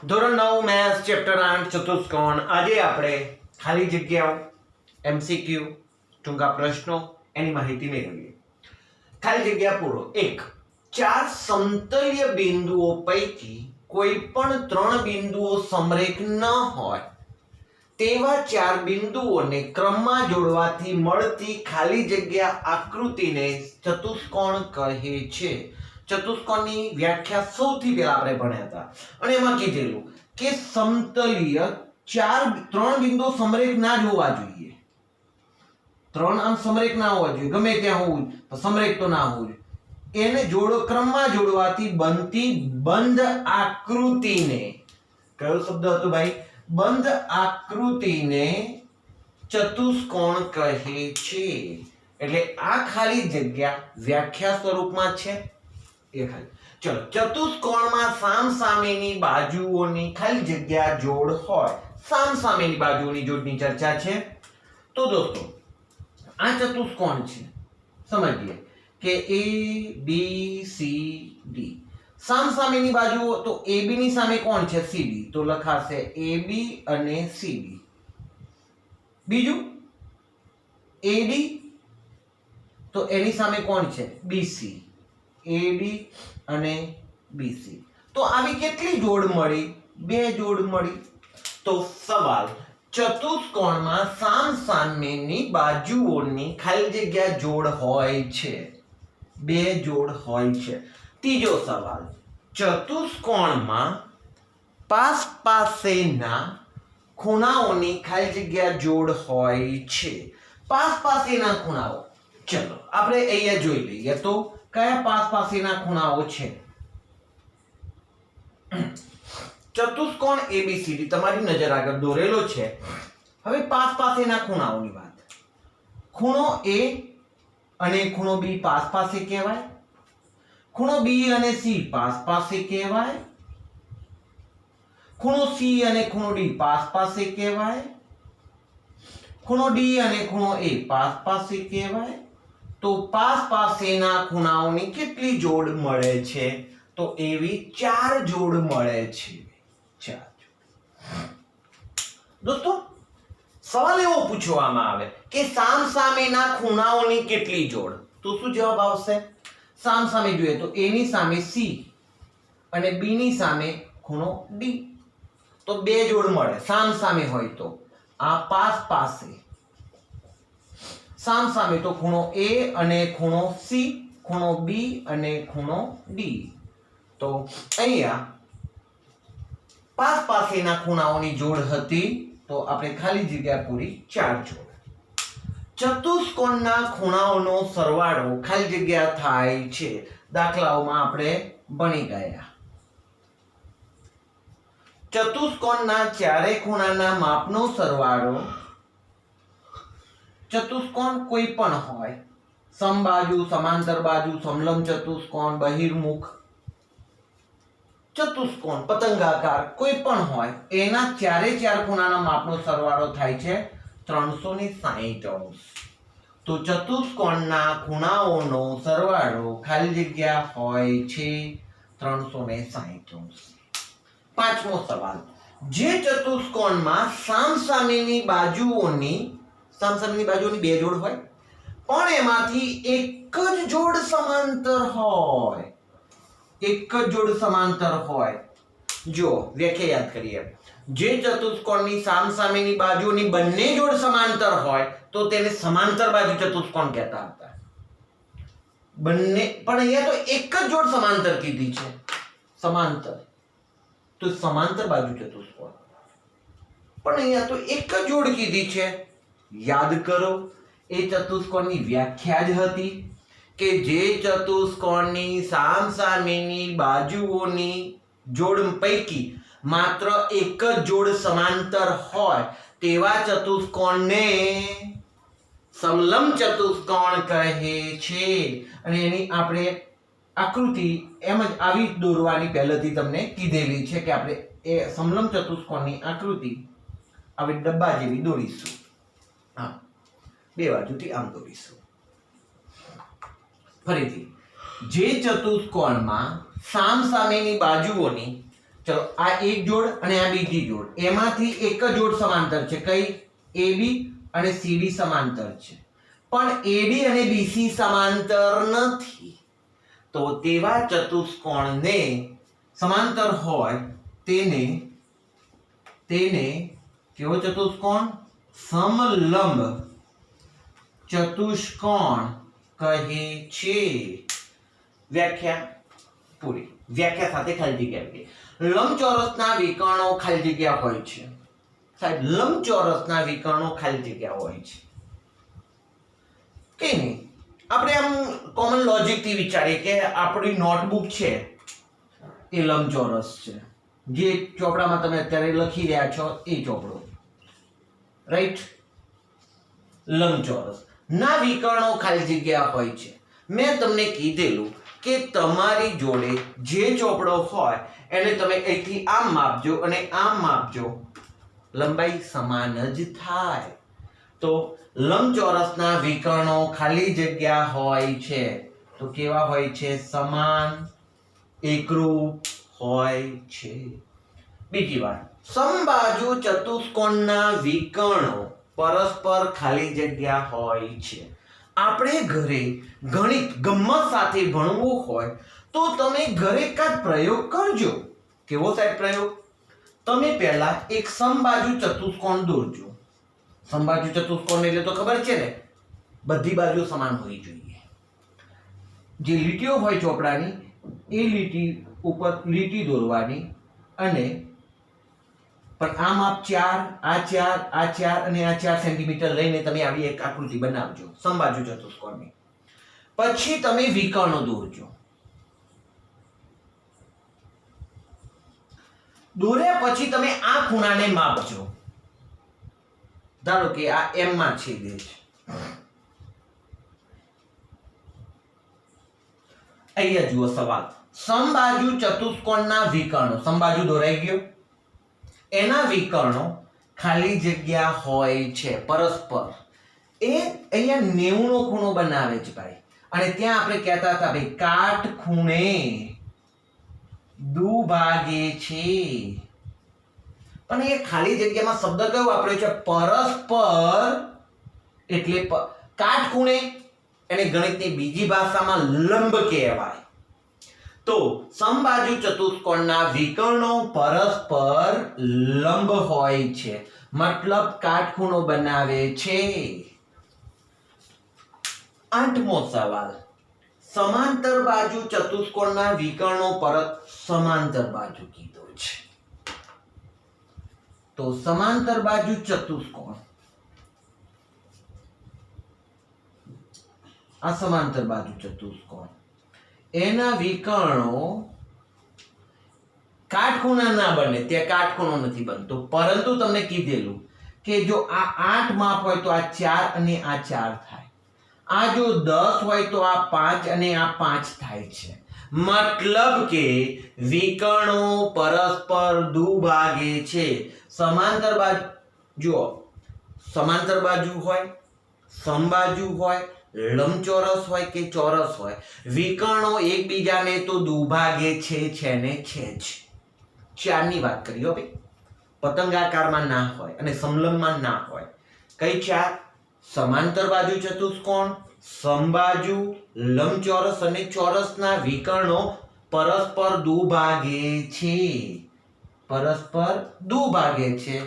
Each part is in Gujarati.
ધોરણ 9 મેથ્સ ચેપ્ટર 8 ચતુષ્કોણ. આજે આપણે ખાલી જગ્યાઓ, એમસીક્યુ, ટૂંકા પ્રશ્નો એની માહિતી મેળવીએ. ખાલી જગ્યા પૂરો. 1. ચાર સમતલીય બિંદુઓ પૈકી કોઈ પણ ત્રણ બિંદુઓ સમરેખ ન હોય તેવા ચાર બિંદુઓને ક્રમમાં જોડવાથી મળતી ખાલી જગ્યા આકૃતિને ચતુષ્કોણ કહે છે. ચતુષ્કોણની વ્યાખ્યા સૌથી પહેલા આપણે ભણ્યા હતા અને એમાં કીધેલું કે સમતલીય ત્રણ બિંદુઓ સમરેખ ના જ હોવા જોઈએ. ત્રણ આમ સમરેખ ના હોવા જોઈએ, ગમે ત્યાં હોવું તો સમરેખ તો ના હોવું જોઈએ. એને ક્રમમાં જોડવાથી બનતી બંધ આકૃતિને, કયો શબ્દ હતો ભાઈ? બંધ આકૃતિને ચતુષ્કોણ કહે છે. એટલે આ ખાલી જગ્યા વ્યાખ્યા સ્વરૂપમાં છે. એ ખાલી ચલો, ચતુષ્કોણમાં સામસામેની બાજુઓની ખાલી જગ્યા જોડ હોય. સામસામેની બાજુઓની જોડની ચર્ચા છે. તો દોસ્તો આ ચતુષ્કોણ છે, સમજીએ કે એ બી સી ડી. સામસામેની બાજુઓ તો AB ની સામે કોણ છે? CD. તો લખાશે AB અને CD. બીજું AD, તો એની સામે કોણ છે? BC. AD અને BC. તો આવી કેટલી જોડ મળી? બે જોડ મળી. તો સવાલ, ચતુષ્કોણમાં સામસામેની બાજુઓની ખાલી જગ્યા જોડ હોય છે, બે જોડ હોય છે. ત્રીજો સવાલ, ચતુષ્કોણમાં પાસેના ખૂણાઓની ખાલી જગ્યા જોડ હોય છે. પાસેના ખૂણાઓ, ચલો આપણે અહીંયા જોઈ લઈએ તો કયા પાસેના ખૂણાઓ છે. ચતુષ્કોણ ABCD તમારી નજર આગળ દોરેલો છે. હવે પાસેના ખૂણાઓની વાત. ખૂણો A અને ખૂણો B પાસે કહેવાય. ખૂણો B અને C પાસે કહેવાય. ખૂણો C અને ખૂણો D પાસે કહેવાય. ખૂણો D અને ખૂણો A પાસે કહેવાય. તો પાસેના ખૂણાઓની કેટલી જોડ મળે છે? તો એવી ચાર જોડ મળે છે. ચાર જોડ. દોસ્તો સવાલ એવો પૂછવામાં આવે કે સામસામેના ખૂણાઓની કેટલી જોડ? તો શું જવાબ આવશે? સામસામે જોઈએ તો A ની સામે C અને B ની સામે ખૂણો D. તો બે જોડ મળે સામસામે હોય તો. આ પાસે સામસામે તો ખૂણો A અને ખૂણો C, ખૂણો B અને ખૂણો D. તો અહીંયા પાસેના ખૂણાઓની જોડ હતી તો આપણે ખાલી જગ્યા પૂરી ચાર જોડ. ચતુષ્કોણના ખૂણાઓનો સરવાળો ખાલી જગ્યા થાય છે. દાખલાઓમાં આપણે ભણી ગયા. ચતુષ્કોણના ચારે ખૂણાના માપનો સરવાળો, ચતુષ્કોણ કોઈ પણ હોય, સમબાજુ, સમાંતર બાજુ, સમલંબ ચતુષ્કોણ, બહિર્મુખ ચતુષ્કોણ, પતંગાકાર કોઈ પણ હોય, એના ચારે ચાર ખૂણાના માપનો સરવાળો થાય છે 360 અંશ. તો ચતુષ્કોણના ખૂણાઓનો સરવાળો ખાલી જગ્યા હોય છે 360 અંશ. પાંચમો સવાલ, જે ચતુષ્કોણમાં સામસામેની બાજુઓની બે જોડ હોય પણ એમાંથી એક જ જોડ સમાંતર હોય. એક જ જોડ સમાંતર હોય. જો વ્યાખ્યા યાદ કરીએ. જે ચતુષ્કોણની સામસામેની બાજુની બંને જોડ સમાંતર હોય તો તેને સમાંતર બાજુ ચતુષ્કોણ કહેતા હતા. બંને પણ અહીંયા તો એક જ જોડ સમાંતર કીધી છે, સમાંતર. તો સમાંતર બાજુ ચતુષ્કોણ. પણ અહીંયા તો એક જ જોડ કીધી છે. યાદ કરો, એ ચતુષ્કોણની વ્યાખ્યા જ હતી કે જે ચતુષ્કોણની સામસામેની બાજુઓની જોડ પૈકી માત્ર એક જ જોડ સમાંતર હોય તેવા ચતુષ્કોણને સમલંબ ચતુષ્કોણ કહે છે. અને એની આપણે આકૃતિ એમ જ આવી દોરવાની પહેલેથી તમને કીધેલી છે કે આપણે એ સમલંબ ચતુષ્કોણની આકૃતિ આવી ડબ્બા જેવી દોરીશું. હા, બે બાજુથી આમ દોરીશું. ફરીથી, જે ચતુષ્કોણમાં સામસામેની બાજુઓની ચલો આ એક જોડ અને આ બીજી જોડ, એમાંથી એક જ જોડ સમાંતર છે. કઈ? AB અને CD સમાંતર છે, પણ AD અને BC સમાંતર નથી. તો તેવા ચતુષ્કોણને સમાંતર હોય તેને કેવો ચતુષ્કોણ? સમલંબ ચતુષ્કોણ કહે છે. વ્યાખ્યા પૂરી. વ્યાખ્યા સાથે ખાલી જગ્યા આપી. લંબચોરસના વિકર્ણો ખાલી જગ્યા હોય છે. સાહેબ, લંબચોરસના વિકર્ણો ખાલી જગ્યા હોય છે કે નહીં? આપણે આમ કોમન લોજિક થી વિચારીએ કે આપણી નોટબુક છે એ લંબચોરસ છે. જે ચોપડામાં તમે અત્યારે લખી રહ્યા છો એ ચોપડો, રાઈટ? લંબચોરસ ના વિકર્ણો ખાલી જગ્યા હોય છે. મેં તમને કીધેલું કે તમારી જોડે જે ચોપડો હોય એને તમે અહીંથી આમ માપજો અને આમ માપજો, લંબાઈ સમાન જ થાય. તો લંબચોરસના વિકર્ણો ખાલી જગ્યા હોય છે. તો કેવા હોય છે? સમાન, એકરૂપ હોય છે. બીજી વાત, સમબાજુ ચતુષ્કોણના વિકર્ણો પરસ્પર ખાલી જગ્યા હોય છે. આપણે ઘરે ગણિત ગમ્મત સાથે ભણવું હોય તો તમે ઘરે કાંઈક પ્રયોગ કરજો. કેવો સાહેબ પ્રયોગ? તમે પહેલા એક સમબાજુ ચતુષ્કોણ દોરજો. સમબાજુ ચતુષ્કોણ એટલે તો ખબર છે ને, બધી બાજુ સમાન હોવી જોઈએ. જે લીટીઓ હોય ચોપડાની એ લીટી ઉપર લીટી દોરવાની, અને પણ આ માપ 4, આ 4, આ 4 અને આ 4 સેન્ટીમીટર લઈને તમે આવી એક આકૃતિ બનાવજો સમબાજુ ચતુષ્કોણની. પછી તમે વિકર્ણો દોરજો. દોર્યા પછી તમે આ ખૂણાને માપજો. ધારો કે આ M માં છેદે છે. અહીંયા જુઓ સવાલ. સમબાજુ ચતુષ્કોણના વિકર્ણો, સમબાજુ દોરાઈ ગયો, એના વિકર્ણો ખાલી જગ્યા હોય છે પરસ્પર. એ અહીંયા 90 નો ખૂણો બનાવે છે ભાઈ. અને ત્યાં આપણે કહેતા હતા ભાઈ કાટખૂણે દુભાગે છે. પણ એ ખાલી જગ્યામાં શબ્દ કયો વાપર્યો છે? પરસ્પર. એટલે કાટખૂણે એને ગણિતની બીજી ભાષામાં લંબ કહેવાય. તો સમબાજુ ચતુષ્કોણના વિકર્ણો પરસ્પર લંબ હોય છે, મતલબ કાટખૂણો બનાવે છે. 8મો સવાલ. સમાંતર બાજુ ચતુષ્કોણના વિકર્ણો પરસ્પર સમાંતર બાજુ કીધો છે. તો સમાંતર બાજુ ચતુષ્કોણ, આ સમાંતર બાજુ ચતુષ્કોણ, એના વિકર્ણો કાટખૂણા ના બને. ત્યાં કાટખૂણો નથી બનતો, પરંતુ તમને કીધેલું કે જો આ 8 માપ હોય તો આ 4 અને આ 4 થાય. આ જો 10 હોય તો આ 5 અને આ 5 થાય છે. મતલબ કે વિકર્ણો પરસ્પર દુભાગે છે. સમાંતર બાજુ જુઓ, સમાંતર બાજુ હોય, સમબાજુ હોય, લંબચોરસ હોય કે ચોરસ હોય, વિકર્ણો એકબીજાને તો દુભાગે છે ને છે જ. 4 ની વાત કરી હો ભાઈ. પતંગાકારમાં ના હોય અને સમલંબમાં ના હોય. કઈ 4? સમાંતર બાજુ ચતુષ્કોણ, સમબાજુ, લંબચોરસ અને ચોરસના વિકર્ણો પરસ્પર દુભાગે છે. પરસ્પર દુભાગે છે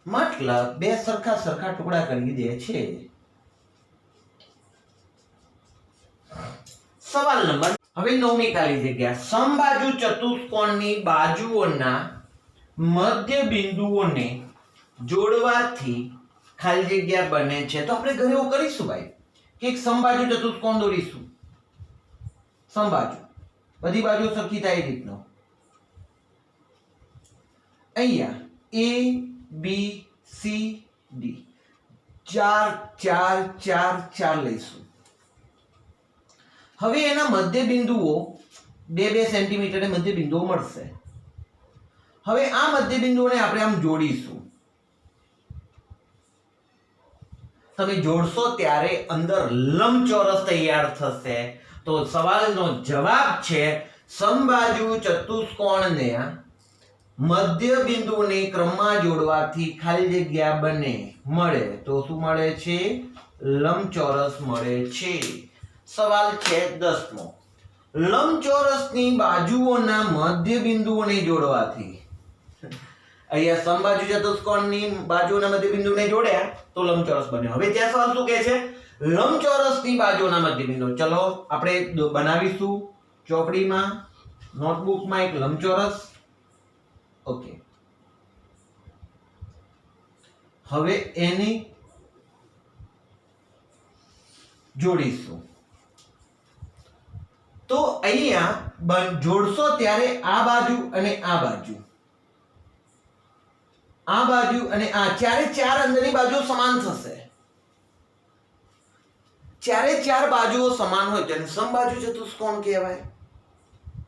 મતલબ બે સરખા સરખા ટુકડા કરી દે છે. સવાલ નંબર હવે 9મી ખાલી જગ્યા. સમબાજુ ચતુષ્કોણની બાજુઓના મધ્ય બિંદુઓને જોડવાથી ખાલી જગ્યા બને છે. તો આપણે ઘરે એવું કરીશું ભાઈ કે એક સમબાજુ ચતુષ્કોણ દોરીશું. સમબાજુ બધી બાજુ સરખી થાય એ રીતનો. અહીંયા A B C D 4 4 4 4 લઈશું. હવે એના મધ્ય બિંદુઓ 2 સેન્ટીમીટરે મધ્ય બિંદુઓ મળશે. હવે આ મધ્ય બિંદુઓને આપણે આમ જોડીશું. તમે જોડશો ત્યારે અંદર લંબચોરસ તૈયાર થશે. તો સવાલનો જવાબ છે સમબાજુ ચતુષ્કોણને મધ્ય બિંદુને ક્રમમાં જોડવાથી ખાલી જગ્યા બને મળે તો શું મળે છે? લંબચોરસ મળે છે. સવાલ છે 10મો. લંબચોરસની બાજુઓના મધ્ય બિંદુઓને જોડવાથી, અહીંયા સમબાજુ ચતુષ્કોણની બાજુના મધ્ય બિંદુને જોડ્યા તો લંબચોરસ બન્યો. હવે ત્યાં સવાલ શું કહે છે? લંબચોરસની બાજુના મધ્ય બિંદુ. ચલો આપણે બનાવીશું ચોપડીમાં, નોટબુકમાં એક લંબચોરસ. ઓકે, હવે એને જોડીશું. તો અહીંયા જોડશો ત્યારે આ બાજુ અને આ બાજુ, આ બાજુ અને આ ચાર અંદરની બાજુ સમાન થશે. ચાર બાજુઓ સમાન હોય તેને સમબાજુ ચતુષ્કોણ કહેવાય.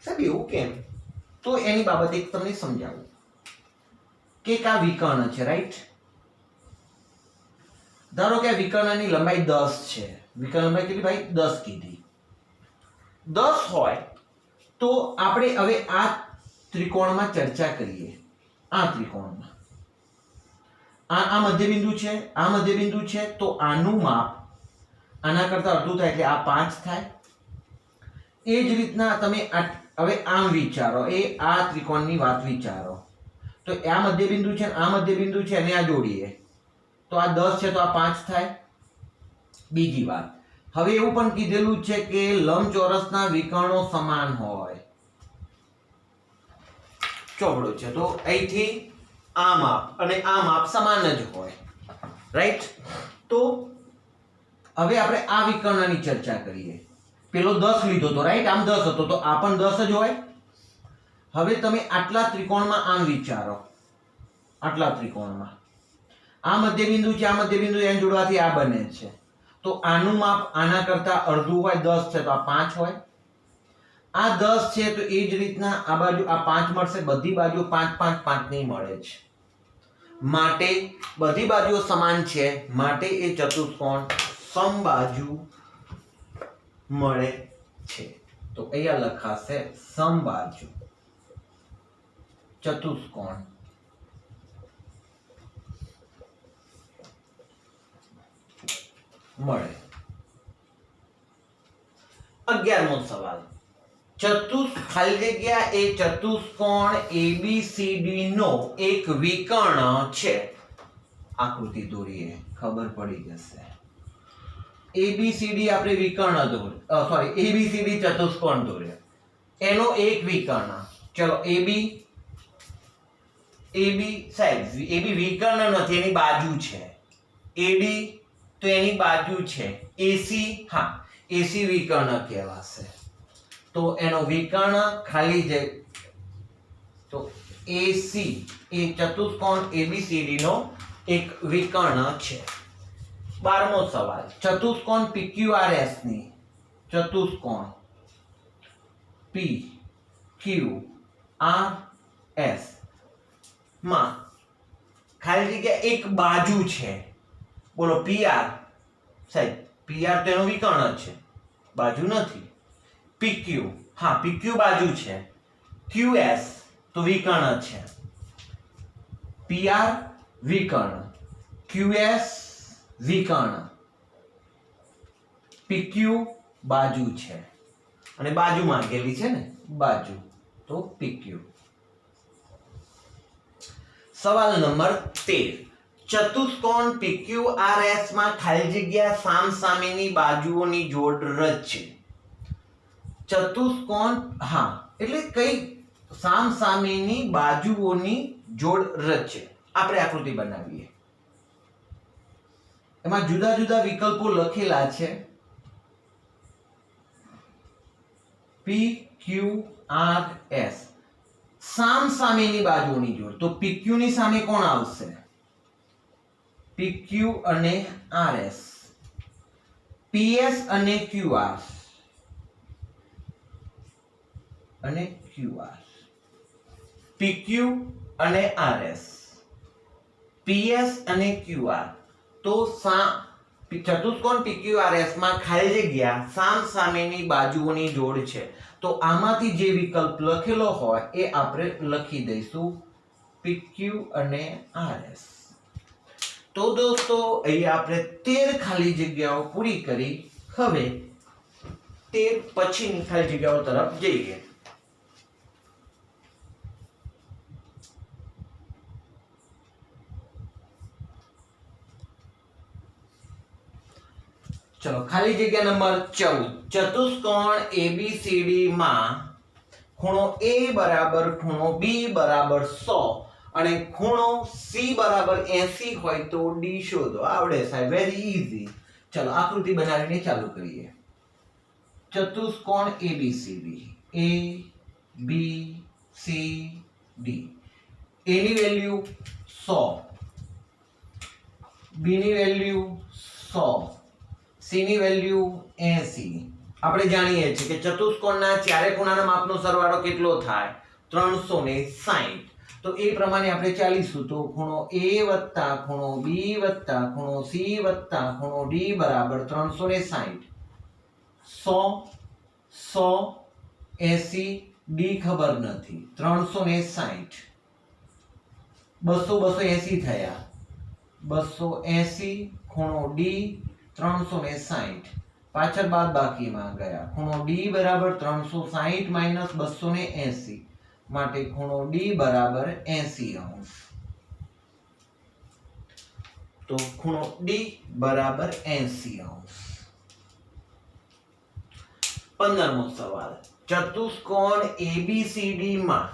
સાહેબ એવું કેમ? તો એની બાબત એક તમને સમજાવું કે આ વિકર્ણ છે, રાઈટ? ધારો કે આ વિકર્ણની લંબાઈ 10 છે. વિકર્ણ લંબાઈ કેટલી ભાઈ? 10 કીધી. 10 હોય તો આપણે હવે આ ત્રિકોણમાં ચર્ચા કરીએ. આ ત્રિકોણમાં આ મધ્યબિંદુ છે, આ મધ્યબિંદુ છે, તો આનું માપ આના કરતા અડધું થાય એટલે આ 5 થાય. એ જ રીતના તમે હવે આમ વિચારો, એ આ ત્રિકોણની વાત વિચારો. તો આ મધ્યબિંદુ છે, આ મધ્યબિંદુ છે, અને આ જોડીએ તો આ 10 છે તો આ 5 થાય. બીજી વાત, હવે એવું પણ કીધેલું છે કે લંબચોરસના વિકર્ણો સમાન હોય. ચોપડો છે તો અહીંથી આ માપ અને આ માપ સમાન જ હોય, રાઈટ? તો હવે આપણે આ વિકર્ણની ચર્ચા કરીએ. પેલો 10 લીધો તો, રાઈટ? આમ 10 હતો તો આ પણ 10 જ હોય. હવે તમે આટલા ત્રિકોણમાં આમ વિચારો, આટલા ત્રિકોણમાં આ મધ્યબિંદુ છે, આ મધ્યબિંદુ એને જોડવાથી આ બને છે. તો આનું માપ આના કરતા અડધું હોય, 10 છે તો આ 5 હોય. આ 10 છે તો એ જ રીતના આ બાજુ આ 5 મળશે. બધી બાજુ 5 5 5 ની મળે છે. માટે બધી બાજુઓ સમાન છે, માટે એ ચતુષ્કોણ સમબાજુ મળે છે. તો અહીંયા લખાશે સમબાજુ ચતુષ્કોણ મળે. 11મો સવાલ. ખાલી જગ્યા એ ચતુષ્કોણ ABCD નો એક વિકર્ણ છે. આકૃતિ દોરીએ, ખબર પડી જશે. ABCD આપણે વિકર્ણ દોર્યો, ABCD ચતુષ્કોણ દોર્યો, એનો એક વિકર્ણ. ચલો AB સાહેબ AB વિકર્ણ નથી, એની બાજુ છે. AD તો એની બાજુ છે. AC, હા, AC વિકર્ણ કહેવાશે. તો એનો વિકર્ણ ખાલી જગ્યા, તો AC એ ચતુષ્કોણ ABCD નો એક વિકર્ણ છે. 12મો સવાલ. ચતુષ્કોણ PQRS ની, ચતુષ્કોણ PQRS માં ખાલી જગ્યા એક બાજુ છે. બોલો PR સાહેબ, PR તો એનો વિકર્ણ જ છે, બાજુ નથી. PQ, હા PQ બાજુ છે. QS તો વિકર્ણ છે. PR વિકર્ણ, QS વિકર્ણ, PQ બાજુ છે, અને બાજુ માંગેલી છે ને, બાજુ, તો PQ. સવાલ નંબર 13. ચતુષ્કોણ PQRS માં ખાલી જગ્યા સામસામેની બાજુઓની જોડ રચે. ચતુષ્કોણ, હા એટલે કઈ સામસામેની બાજુઓની જોડ રચે. આપણે આકૃતિ બનાવીએ. એમાં જુદા જુદા વિકલ્પો લખેલા છે. PQRS સામસામેની બાજુઓની જોડ. તો PQ ની સામે કોણ આવશે? PQ અને RS. PS અને QR અને QR. PQ અને RS, PS અને QR. તો ચતુષ્કોણ PQRS માં ખાલી જગ્યા સામસામેની બાજુઓની જોડ છે. તો આમાંથી જે વિકલ્પ લખેલો હોય એ આપણે લખી દઈશું PQ અને RS. તો દોસ્તો અહીંયા આપણે 13 ખાલી જગ્યાઓ પૂરી કરી. હવે 13 પછીની ખાલી જગ્યાઓ તરફ જઈએ. चलो खाली जगह नंबर 14 चतुष्कोण ABCD માં ખૂણો A બરાબર ખૂણો B બરાબર 100 અને ખૂણો C બરાબર 80 હોય તો D શોધો. આવડે સાહેબ, વેરી ઈઝી. ચલો આકૃતિ બનાવીને ચાલુ કરીએ. ચતુષ્કોણ ABCD, A B C D. A ની વેલ્યુ 100, B ની વેલ્યુ 100, C ની વેલ્યુ 80. આપણે જાણીએ છીએ કે ચતુષ્કોણના ચારે ખૂણાના માપનો સરવાળો કેટલો થાય? 360. તો એ પ્રમાણે આપણે ચાલીશું. તો ખૂણો A વત્તા ખૂણો B વત્તા ખૂણો C વત્તા ખૂણો D બરાબર 360. 100 100 80, D ખબર નથી. 360 200 280 થયા. 280 ખૂણો D 360. પાછળ બાદ બાકીમાં ગયા. ખૂણો D બરાબર 360 માઈનસ 280 માટે ખૂણો D બરાબર 80 અંશ. તો ખૂણો D બરાબર 80 અંશ. 15મો સવાલ. ચતુષ્કોણ ABCD માં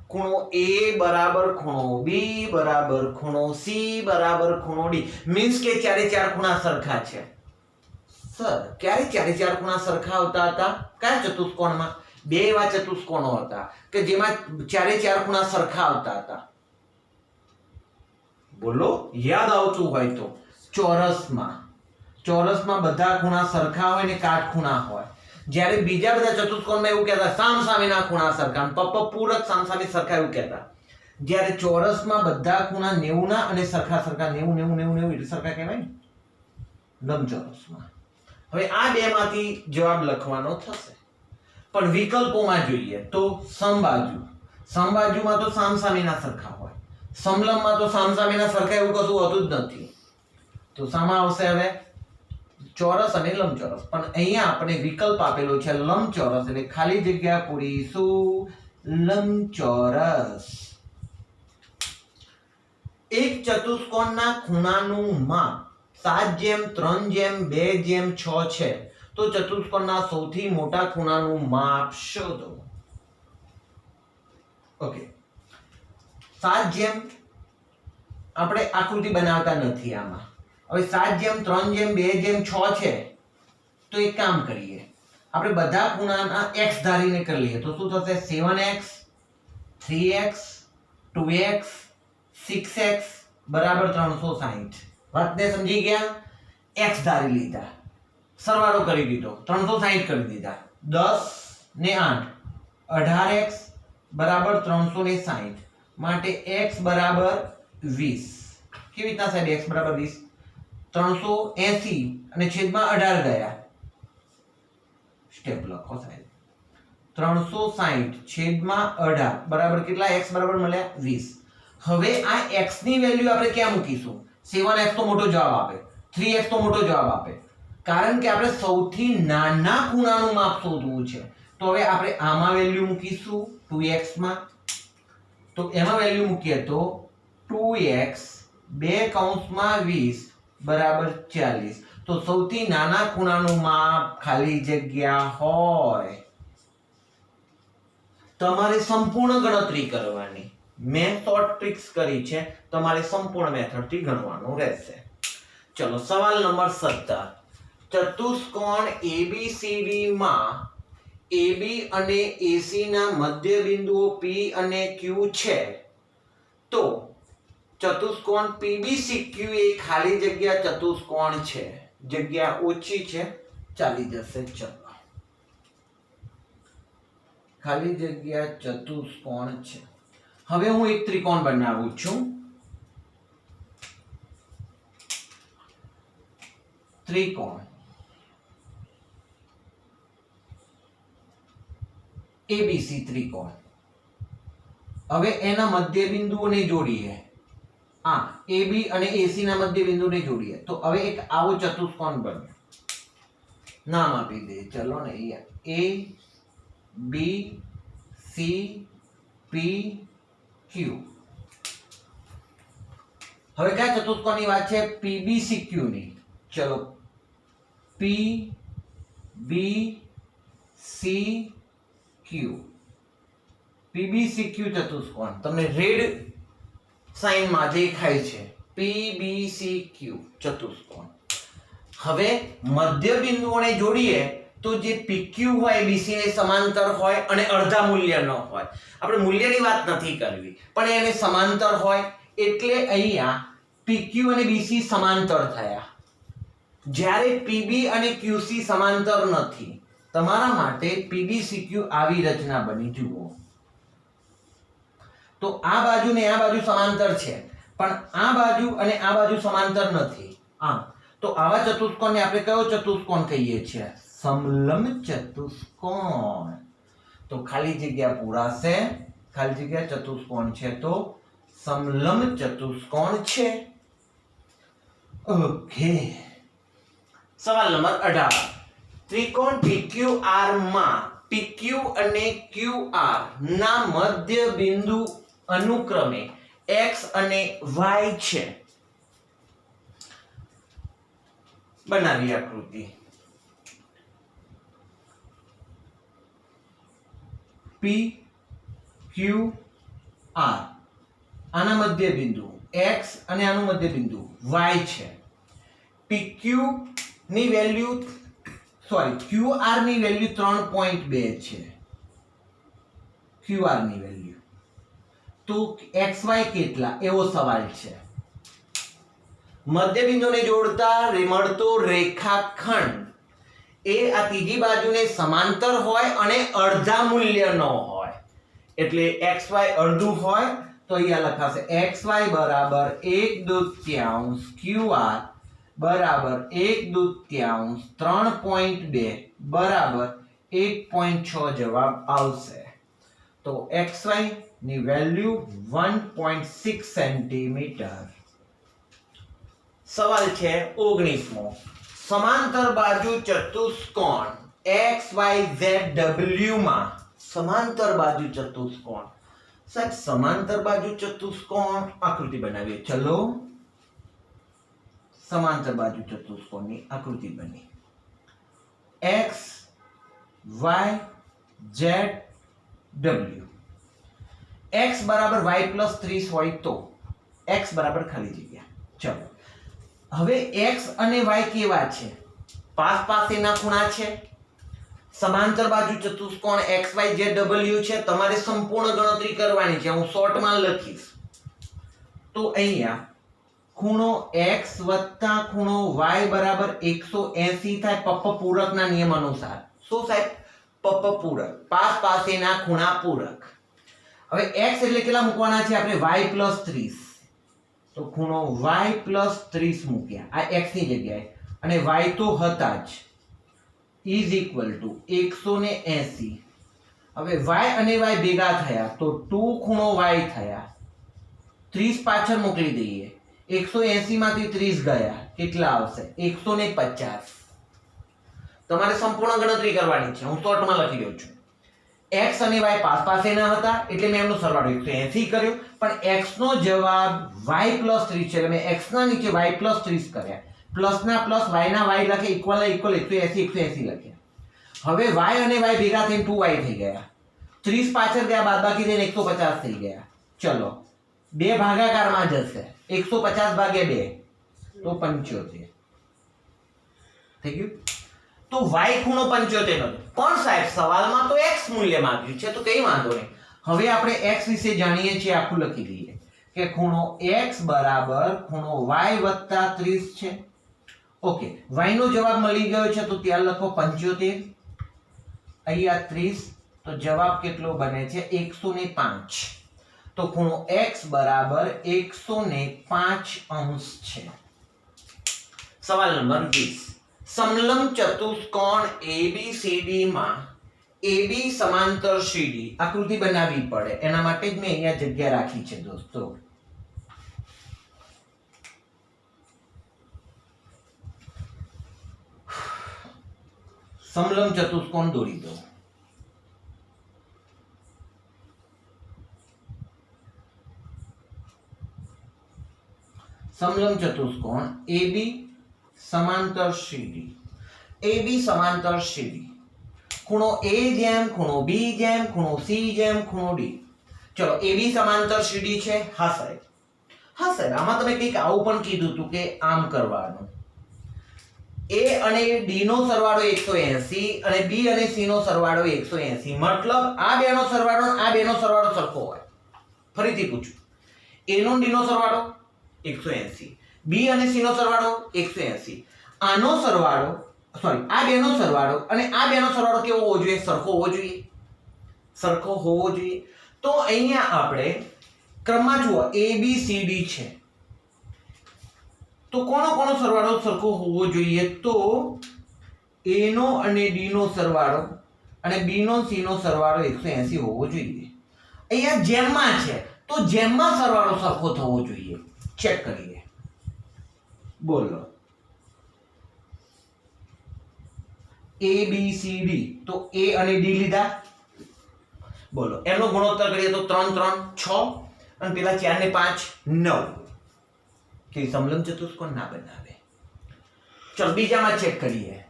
ખૂણો A બરાબર ખૂણો B બરાબર ખૂણો C બરાબર ખૂણો D. મીન્સ કે ચારે ચાર ખૂણા સરખા છે. સર ક્યારે ચારે ચાર ખૂણા સરખા આવતા હતા? કયા ચતુષ્કોણમાં? બે એવા ચતુષ્કોણો હતા કે જેમાં ચારે ચાર ખૂણા સરખા આવતા હતા. બોલો, યાદ આવતું હોય તો. ચોરસમાં બધા ખૂણા સરખા હોય ને કાટખૂણા હોય. જ્યારે બીજા બધા ચતુષ્કોણમાં એવું કહેતા સામસામેના ખૂણા સરખા, પૂરક સામસામે સરખા એવું કહેતા. જ્યારે ચોરસમાં બધા ખૂણા 90 ના અને સરખા 90 90 એટલે સરખા કહેવાય ને લંબચોરસમાં. હવે આ બે માંથી જવાબ લખવાનો થશે. પણ વિકલ્પોમાં જોઈએ તો સમબાજુમાં તો સામસામેના સરખા હોય, સમલંબમાં તો સામસામેના સરખા એવું કશું હોતું જ નથી. તો સામા આવશે હવે ચોરસ અને લંબચોરસ. પણ અહીંયા આપણે વિકલ્પ આપેલો છે લંબચોરસ, એટલે ખાલી જગ્યા પૂરીશું લંબચોરસ. એક ચતુષ્કોણના ખૂણાનું માપ 7:3:2:6 છે. તો ચતુષ્કોણના સૌથી મોટા ખૂણાનું માપ શોધો. ઓકે, 7 આપણે આકૃતિ બનાવતા નથી આમાં. હવે 7:3:2:6 છે. તો એક કામ કરીએ, આપણે બધા ખૂણાના x ધારીને કરી લઈએ. તો શું થશે? 7x 3x 2x 6x બરાબર 360. વાતને સમજી ગયા? x ધારી લીધા, સરવાળો કરી દીધો, 360 કરી દીધા. 10 ને 8 18x બરાબર 360 માટે x બરાબર 20. કેવી રીતના સાહેબ x બરાબર 20? 380 અને છેદમાં 18 ગયા. સ્ટેપ લખો સાહેબ. 360 છેદમાં 18 બરાબર કેટલા? x બરાબર મળ્યા 20. હવે આ x ની વેલ્યુ આપણે ક્યાં મૂકીશું? 7x તો મોટો જવાબ આપે, 3x તો મોટો જવાબ આપે, કારણ કે આપણે સૌથી નાના ખૂણાનું માપ શોધવું છે. તો હવે આપણે આમાં વેલ્યુ મૂકીશું 2x માં. તો એમાં વેલ્યુ મૂકીએ તો 2x 2 બરાબર 40. તો સૌથી નાના ખૂણાનું માપ ખાલી જગ્યા હોય. તમારે સંપૂર્ણ ગણતરી કરવાની. મેં શોર્ટ ટ્રિક્સ કરી છે, તમારે સંપૂર્ણ મેથડથી ગણવાનું રહેશે. ચલો સવાલ નંબર 17. ચતુષ્કોણ ABCD માં AB અને AC ના મધ્ય બિંદુઓ P અને Q છે. તો ચતુષ્કોણ PBCQ એ ખાલી જગ્યા ચતુષ્કોણ છે. જગ્યા ઓછી છે, ચાલી જશે. ચલો, ખાલી જગ્યા ચતુષ્કોણ છે. હવે હું એક ત્રિકોણ બનાવું છું. ત્રિકોણ ABC ત્રિકોણ. હવે એના મધ્ય બિંદુઓને જોડીએ, આ AB અને AC ના મધ્ય બિંદુને જોડીએ તો હવે એક આવો ચતુષ્કોણ બને. નામ આપી દે ચલો ને અહીંયા A B C P Q. હવે કયા ચતુષ્કોણની વાત છે? PBCQ ની. ચલો PBCQ, PBCQ ચતુષ્કોણ તમને રેડ સાઇનમાં દેખાય છે. PBCQ ચતુષ્કોણ. હવે મધ્ય બિંદુઓને જોડીએ તો જે PQ હોય BC ને સમાંતર હોય અને અડધા મૂલ્ય ન હોય. આપણે મૂલ્યની વાત નથી કરવી, પણ એને સમાંતર હોય એટલે અહીંયા PQ અને BC સમાંતર થયા. જ્યારે PB અને QC સમાંતર નથી. તમારા માટે PBCQ આવી રચના બની. જુઓ તો આ બાજુ ને આ બાજુ સમાંતર છે, પણ આ બાજુ અને આ બાજુ સમાંતર નથી. તો આવા ચતુષ્કોણને આપણે કયો ચતુષ્કોણ કહીએ છીએ? સમલંબ ચતુષ્કોણ. તો ખાલી જગ્યા પૂરાશે. ખાલી જગ્યા ચતુષ્કોણ છે તો સમલંબ ચતુષ્કોણ છે. ઓકે. સવાલ નંબર 18. ત્રિકોણ PQR માં PQ અને QR ના મધ્ય બિંદુ અનુક્રમે X અને Y છે. બનાવી આકૃતિ. PQR આના મધ્ય બિંદુ X અને આનું મધ્ય બિંદુ Y છે. PQ ની વેલ્યુ QR ની વેલ્યુ 3.2 છે. QR ની વેલ્યુ તો XY કેટલા એવો સવાલ છે. મધ્ય બિંદુને જોડતા મળતો રેખાખંડ એ આ ત્રીજી બાજુને સમાંતર હોય અને અડધા મૂલ્ય નો હોય. એટલે XY અડધું હોય તો અહીંયા લખાશે XY બરાબર 1/2 QR બરાબર 1/2 3.2 બરાબર 1.6 જવાબ આવશે. તો XY ની વેલ્યુ 1.6 સેન્ટીમીટર. સવાલ છે 19મો. સમાંતર બાજુ ચતુષ્કોણ XYZW માં સમાંતર બાજુ ચતુષ્કોણ. સાહેબ સમાંતર બાજુ ચતુષ્કોણ આકૃતિ બનાવીએ. ચલો સમાંતર બાજુ ચતુષ્કોણની આકૃતિ બની. X Y Z W. X બરાબર Y પ્લસ 30 હોય તો X બરાબર ખાલી જગ્યા. ચલો હવે X અને Y કેવા છે? પાસ પાસેના ખૂણા છે. સમાંતર બાજુ ચતુષ્કોણ XYZW છે. તમારે સંપૂર્ણ ગણતરી કરવાની છે. હું શોર્ટમાં લખીશ. તો અહીંયા ખૂણો X વત્તા ખૂણો Y બરાબર 180 થાય પપ્પ પૂરકના નિયમ અનુસાર. શું સાહેબ? પપ્પ પૂરક. પાસ પાસેના ખૂણા પૂરક. હવે X એટલે કેટલા મૂકવાના છે આપણે? Y plus 30. તો ખૂણો Y પ્લસ 30 મૂક્યા આ X ની જગ્યાએ, અને Y તો હતા જ, ઇઝ ઇક્વલ ટુ 180. હવે Y અને Y ભેગા થયા તો 2 ખૂણો Y થયા. 30 પાછળ મોકલી દઈએ. 180 માંથી 30 ગયા કેટલા આવશે? 150. તમારે સંપૂર્ણ ગણતરી કરવાની છે. હું શોર્ટમાં લખી રહ્યો છું. X અને Y પાસ પાસેના હતા એટલે મેં એમનો સરવાળો 180 કર્યો, પણ X નો જવાબ Y પ્લસ 30 છે એટલે મેં X ના નીચે Y પ્લસ 30 કર્યા. પ્લસ ના પ્લસ Y ના Y લખે, ઇક્વલ ના ઇક્વલ 180 લખ્યા. હવે Y અને Y ભેગા થઈને 2Y થઈ ગયા. 30 પાછળ ગયા બાદબાકી થઈને 150 થઈ ગયા. ચલો બે ભાગાકારમાં જશે. 150 ભાગ્યા 2 તો 75 થઈ ગયું. તો Y ખૂણો 75 હતો, પણ સાહેબ સવાલમાં તો X મૂલ્ય માંગ્યું છે તો કઈ વાંધો નહીં. હવે આપણે X વિશે જાણીએ છીએ. આખું લખી દઈએ કે ખૂણો X બરાબર ખૂણો Y વત્તા 30 છે. ઓકે, Y નો જવાબ મળી ગયો છે તો ત્યાં લખો 75. અહીંયા 30 તો જવાબ કેટલો બને છે? 105. તો ખૂણો X બરાબર 105 અંશ છે. સવાલ નંબર 20. સમલંબ ચતુષ્કોણ ABCD માં AB સમાંતર CD આકૃતિ બનાવવી પડે, એના માટે જ મેં અહીંયા જગ્યા રાખી છે દોસ્તો. સમલંબ ચતુષ્કોણ દોરી દો. સમલંબ ચતુષ્કોણ AB સમાંતર CD. AB સમાંતર CD. ખૂણો A જેમ, ખૂણો B જેમ, ખૂણો C જેમ, ખૂણો D. ચલો AB સમાંતર CD છે. હા સાહેબ, હા સાહેબ, આમાં તમે કંઈક આવું પણ કીધું હતું કે આમ કરવાનું. A અને D નો સરવાળો 180 અને B અને C નો સરવાળો 180. મતલબ આ બેનો સરવાળો અને આ બેનો સરવાળો સરખો હોય. ફરીથી પૂછું, A નો D નો સરવાળો 180, B અને C નો સરવાળો 180. આનો સરવાળો આ બેનો સરવાળો અને આ બેનો સરવાળો કેવો હોવો જોઈએ? સરખો હોવો જોઈએ. સરખો હોવો જોઈએ. તો અહીંયા આપણે ક્રમમાં જુઓ, A B C D છે, તો કોનો સરવાળો સરખો હોવો જોઈએ? તો A નો અને D નો સરવાળો અને B નો C નો સરવાળો 180 હોવો જોઈએ. અહીંયા જેમમાં છે, તો જેમમાં સરવાળો સરખો થવો જોઈએ. ચેક કરીએ. બોલો, A B C D, તો A અને D લીધા. બોલો, એનો ગુણોત્તર કરીએ તો 3 3 6 અને પેલા 4 ને 5 9. કે સમલંબ ચતુષ્કોણ ના બનાવે. ચલ બીજામાં ચેક કરીએ.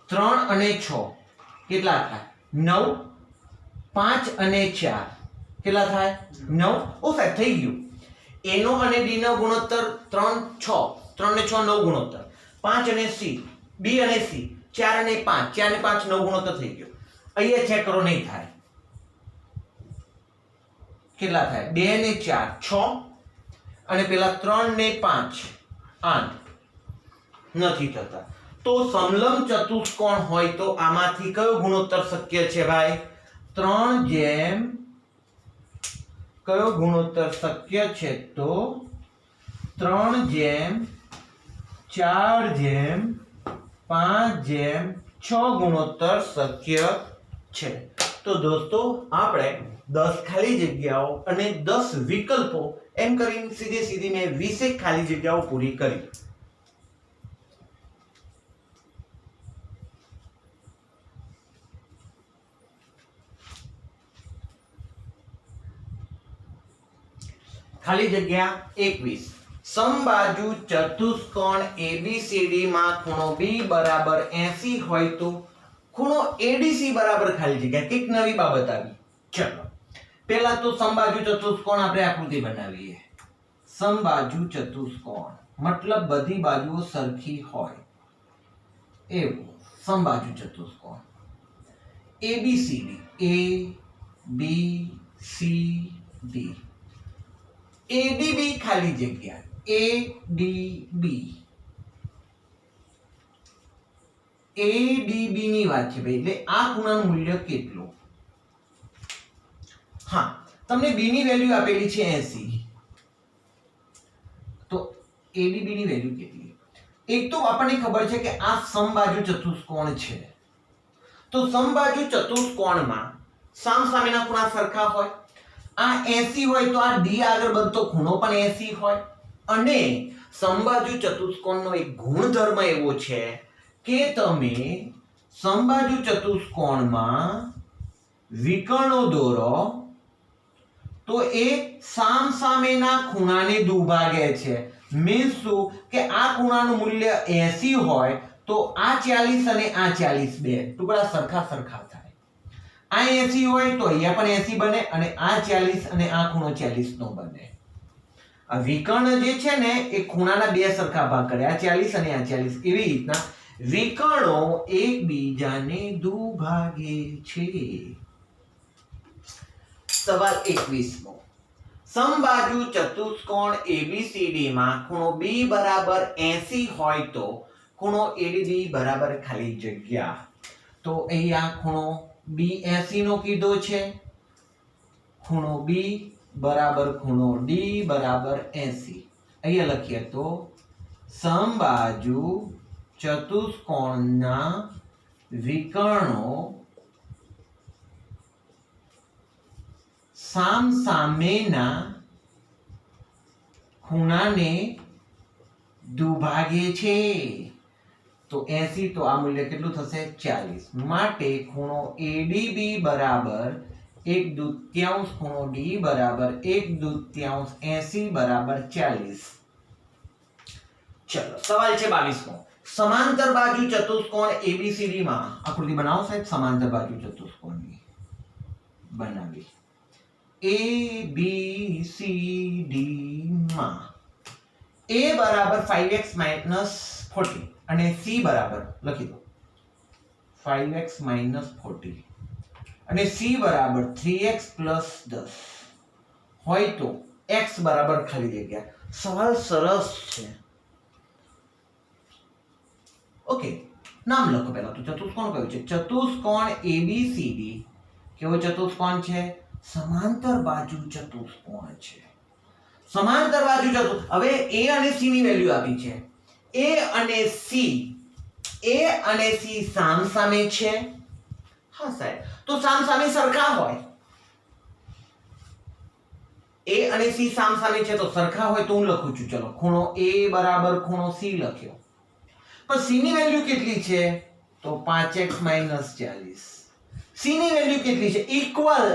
3 અને 6 કેટલા થાય? 9. 5 અને 4 કેટલા થાય? 9. ઓ સાહેબ, થઈ ગયું. A નો અને D નો ગુણોત્તર 3 6, 3 ને 6 9 ગુણોત્તર. 5 અને C, B અને C 4 અને 5, 4 ને 5 9 ગુણોત્તર થઈ ગયો. અહીંયા ચેક કરો, નહીં થાય. કેટલા થાય? 2 ને 4 6 અને પેલા 3 ને 5 8. નથી થતા. તો સમલંબ ચતુષ્કોણ હોય તો આમાંથી કયો ગુણોત્તર શક્ય છે ભાઈ? 3 જેમ કયો ગુણોત્તર શક્ય છે? તો 3 જેમ 4 જેમ 5 જેમ 6 ગુણોત્તર શક્ય છે. તો દોસ્તો, આપણે 10 ખાલી જગ્યાઓ અને 10 વિકલ્પો એમ કરીને સીધી મેં 20 ખાલી જગ્યાઓ પૂરી કરી. ખાલી જગ્યા 21. સમબાજુ ચતુષ્કોણ ABCD માં ખૂણો B બરાબર 80 હોય તો ખૂણો ADC બરાબર ખાલી જગ્યા. કઈક નવી બાબત આવી. ચલો, પહેલા તો સમબાજુ ચતુષ્કોણ આપણે આકૃતિ બનાવીએ. સમબાજુ ચતુષ્કોણ મતલબ બધી બાજુઓ સરખી હોય એવું સમબાજુ ચતુષ્કોણ. ABCD, A B C D. ADB ખાલી જગ્યા ADB. ADB ની વાત છે ભાઈ, એટલે આ ખૂણાનું મૂલ્ય કેટલું? હા, તમને B ની વેલ્યુ આપેલી છે 80, તો ADB ની વેલ્યુ કેટલી? એક તો આપણને ખબર છે કે આ સમબાજુ ચતુષ્કોણ છે, તો સમબાજુ ચતુષ્કોણમાં સામસામેના ખૂણા સરખા હોય. આ 80 હોય તો આ D આગળ બનતો ખૂણો પણ 80 હોય. અને સમબાજુ ચતુષ્કોણનો એક ગુણધર્મ એવો છે કે તમે સમબાજુ ચતુષ્કોણમાં વિકર્ણો દોરો તો એ સામસામેના ખૂણાને દુભાગે છે. મીન્સ શું કે આ ખૂણાનું મૂલ્ય 80 હોય તો આ 40 અને આ 40 બે ટુકડા સરખા થાય. આ 80 હોય તો અહીંયા પણ 80 બને અને આ 40 અને આ ખૂણો 40 નો બને. આ વિકર્ણ જે છે ને એ ખૂણાના બે સરખા ભાગ કરે, આ 40 અને આ 40. એવી રીતના વિકર્ણો એકબીજાને દુભાગે છે. સવાલ 21મો. સમબાજુ ચતુષ્કોણ ABCD માં ખૂણો B બરાબર 80 હોય તો ખૂણો ADB બરાબર ખાલી જગ્યા. તો અહીંયા ખૂણો B 80 નો કીધો છે. ખૂણો B બરાબર ખૂણો D બરાબર 80. અહીંયા લખીએ તો સમબાજુ ચતુષ્કોણના વિકર્ણો સામસામેના ખૂણાને દુભાગે છે તો 80 તો આ મૂલ્ય કેટલું થશે 40 માટે ખૂણો ADB બરાબર 1/2 ખૂણો D બરાબર 1/2 80 બરાબર 40. ચલો સવાલ છે 22મો. સમાંતર બાજુ ચતુષ્કોણ ABCD માં આકૃતિ બનાવો સાહેબ. સમાંતર બાજુ ચતુષ્કોણની બનાવી. ABCD માં A બરાબર 5x - 40 અને C બરાબર લખી દો 5x - 40 અને C બરાબર 3x + 10 હોય તો x બરાબર ખાલી જગ્યા. સવાલ સરસ છે. ઓકે, નામ લખો પહેલા તો. ચતુષ્કોણ કયું છે? ચતુષ્કોણ ABCD કેવો ચતુષ્કોણ છે? સમાંતર બાજુ ચતુષ્કોણ છે. સમાંતર બાજુ ચતુષ્કોણ. હવે A અને C ની વેલ્યુ આપી છે. A અને C સામસામે છે. હા સાહેબ, તો સામસામે સરખા હોય. A અને C સામસામે છે તો સરખા હોય તો હું લખું છું. ચલો, ખૂણો A બરાબર ખૂણો C લખ્યો. પણ C ની વેલ્યુ કેટલી છે? તો 5x - 40. C ની વેલ્યુ કેટલી છે? Equal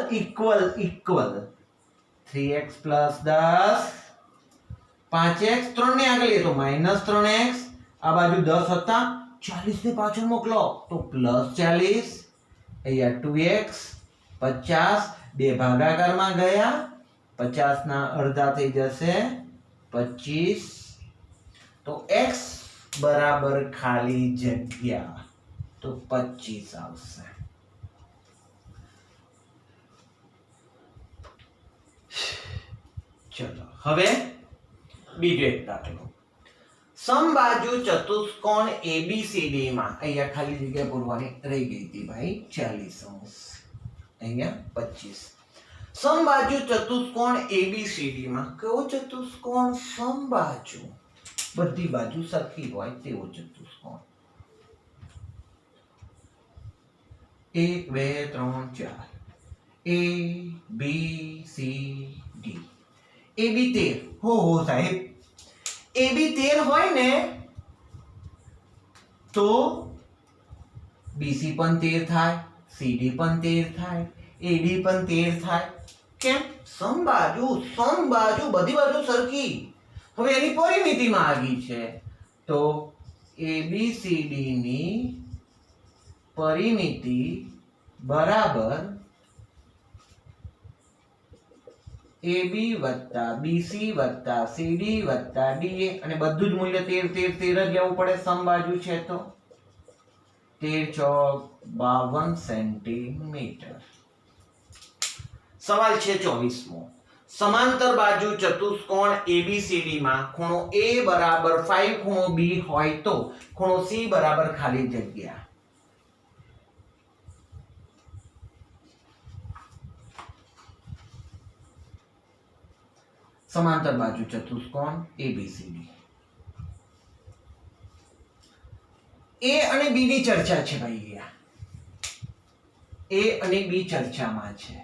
3x + 10. 5x 3 ને આગળ લે તો -3x. આ બાજુ 10 હતા 40 ને પાછળ મોકલો તો +40. અહીંયા 2x 50 બે ભાગાકારમાં ગયા. 50 ના અડધા થઈ જશે 25. તો x બરાબર ખાલી જગ્યા તો 25 આવશે. ચલો હવે બીજો એક દાખલો. સમબાજુ ચતુષ્કોણ ABCD માં અહીંયા ખાલી જગ્યા પૂરવાની રહી ગઈ હતી ભાઈ 40°. અહીંયા 25. સમબાજુ ચતુષ્કોણ ABCD માં કયો ચતુષ્કોણ સમબાજુ બધી બાજુ સરખી હોય તેવો ચતુષ્કોણ? 1 2 3 4 A B C D. AB 13. હો સાહેબ, AB 13 હોય ને તો BC પણ 13 થાય, CD પણ 13 થાય, AD પણ 13 થાય. કેમ? સમબાજુ બધી બાજુ સરખી. હવે એની પરિમિતિમાં આવી છે તો ABCD ની પરિમિતિ બરાબર AB + BC + CD + DA અને બધું જ મૂલ્ય 13 જ લેવું પડે. સમબાજુ છે તો 13 ચોક 52 સેન્ટીમીટર. સવાલ છે 24મો. સમાંતર બાજુ ચતુષ્કોણ ABCD માં ખૂણો A બરાબર 5 ખૂણો B હોય તો ખૂણો C બરાબર ખાલી જગ્યા. સમાંતર બાજુ ચતુષ્કોણ ABCD. A અને B ની ચર્ચા છે ભાઈ. A અને B ચર્ચામાં છે.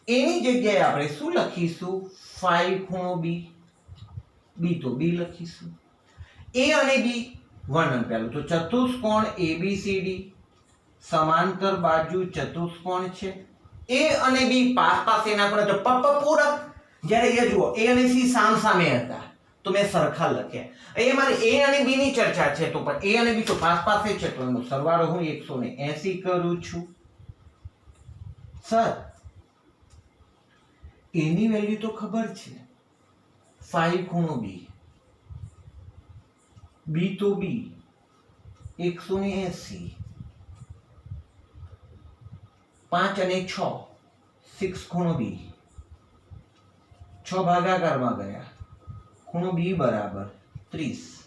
A ની જગ્યાએ આપણે શું લખીશું? 5 ખૂણો B. B તો B લખીશું. A અને B વર્ણન પહેલું તો ચતુષ્કોણ ABCD સમાંતર બાજુ ચતુષ્કોણ છે. A અને B પાસ એના ખૂણે તો પૂરક. જ્યારે એ જુઓ A અને C સામસામે હતા તો મેં સરખા લખ્યા. અહીંયા મારે A અને B ની ચર્ચા છે તો પણ A અને B તો પાસે છે તો એનો સરવાળો હું 180 કરું છું. સર, A ની વેલ્યુ તો ખબર છે 5 ખૂણો B. B તો B 180. 5 અને 6 6 ખૂણો B. 6 ભાગાકારમાં ગયા. ખૂણો B બરાબર 30.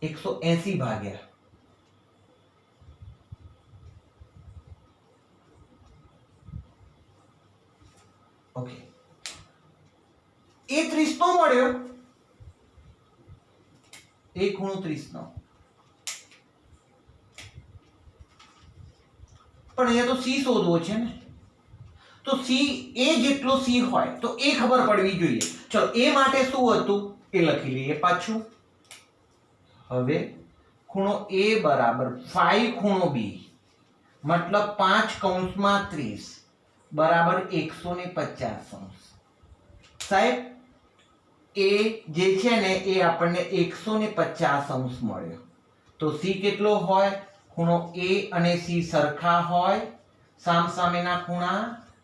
180 ભાગ્યા ઓકે. એ 30 નો મળ્યો. એ ખૂણો 30 નો. પણ અહીંયા તો સી શોધવો છે ને, તો સી એ જેટલો સી હોય તો એ ખબર પડવી જોઈએ. ચલો એ માટે શું હતું એ લખી લઈએ પાછું. હવે ખૂણો A બરાબર 5 ખૂણો B મતલબ 5/30 બરાબર 150 અંશ. સાહેબ એ જે છે ને એ આપણને 150 અંશ મળ્યો. તો સી કેટલો હોય? ખૂણો A અને C સરખા હોય, સામસામેના ખૂણા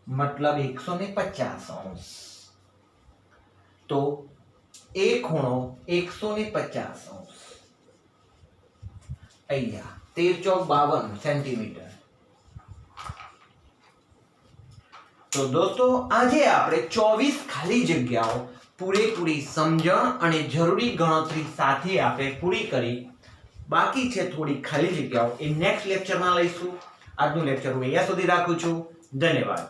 મતલબ 150 અંશ. તો એ ખૂણો 150 અંશ. અહીંયા 13 ચોક 52 સેન્ટીમીટર. તો દોસ્તો આજે આપણે 24 ખાલી જગ્યાઓ પૂરેપૂરી સમજણ અને જરૂરી ગણતરી સાથે આપણે પૂરી કરી. બાકી છે થોડી ખાલી જગ્યાઓ, એ નેક્સ્ટ લેક્ચરમાં લઈશું. આજનું લેક્ચર હું અહીંયા સુધી રાખું છું. ધન્યવાદ.